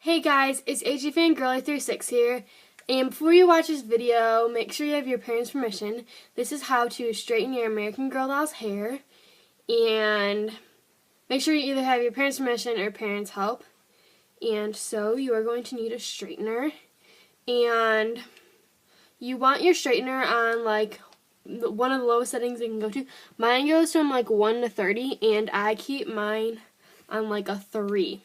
Hey guys, it's AGFangirly36 here, and before you watch this video, make sure you have your parents' permission. This is how to straighten your American Girl doll's hair, and make sure you either have your parents' permission or parents' help. And so you are going to need a straightener, and you want your straightener on like one of the lowest settings you can go to. Mine goes from like 1 to 30, and I keep mine on like a 3.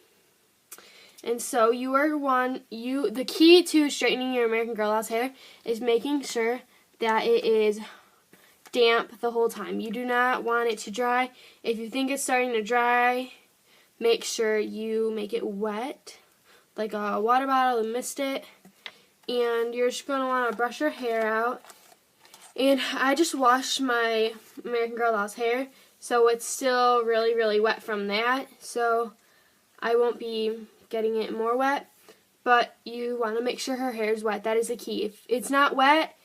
And so the key to straightening your American Girl doll's hair is making sure that it is damp the whole time. You do not want it to dry. If you think it's starting to dry, make sure you make it wet, like a water bottle, and mist it. And you're just going to want to brush your hair out. And I just washed my American Girl doll's hair, so it's still really, really wet from that. So I won't be getting it more wet, but you want to make sure her hair is wet. That is the key. If it's not wet,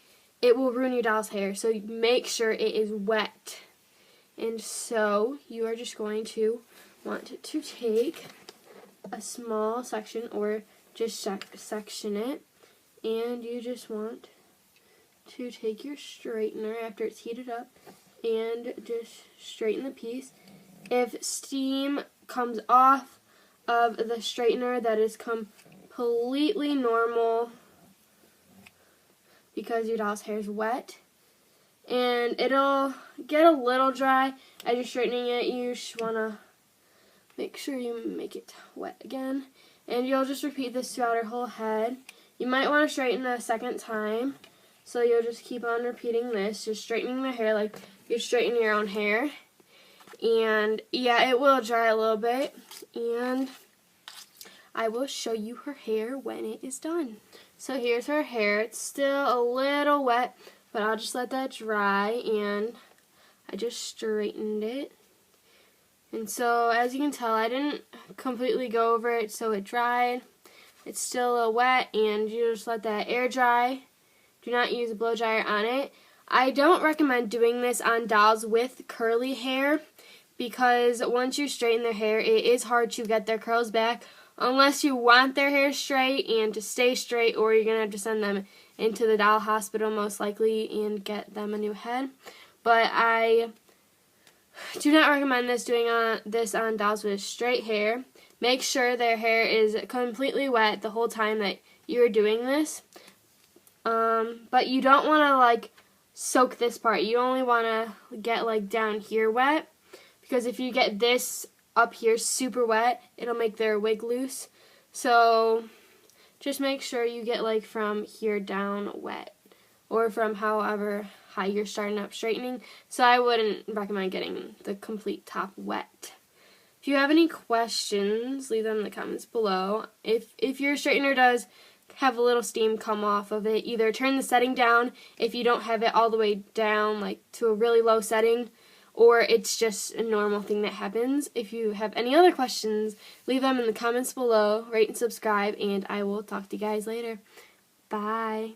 it will ruin your doll's hair, so make sure it is wet. And so you are just going to want to take a small section, or just section it, and you just want to take your straightener after it's heated up and just straighten the piece. If steam comes off of the straightener, that is completely normal because your doll's hair is wet, and it'll get a little dry as you're straightening it. You just want to make sure you make it wet again, and you'll just repeat this throughout her whole head. You might want to straighten a second time, so you'll just keep on repeating this, just straightening the hair like you're straightening your own hair. And yeah, it will dry a little bit, and I will show you her hair when it is done. So here's her hair. It's still a little wet, but I'll just let that dry, and I just straightened it. And so as you can tell, I didn't completely go over it, so it dried. It's still a little wet, and you just let that air dry. Do not use a blow dryer on it. I don't recommend doing this on dolls with curly hair, because once you straighten their hair, it is hard to get their curls back unless you want their hair straight and to stay straight, or you're going to have to send them into the doll hospital most likely and get them a new head. But I do not recommend doing this on dolls with straight hair. Make sure their hair is completely wet the whole time that you're doing this. But you don't want to like soak this part. You only want to get like down here wet, because if you get this up here super wet, it'll make their wig loose. So just make sure you get like from here down wet, or from however high you're starting up straightening. So I wouldn't recommend getting the complete top wet. If you have any questions, leave them in the comments below. If your straightener does have a little steam come off of it, either turn the setting down if you don't have it all the way down, like to a really low setting, or it's just a normal thing that happens. If you have any other questions, leave them in the comments below, rate and subscribe, and I will talk to you guys later. Bye.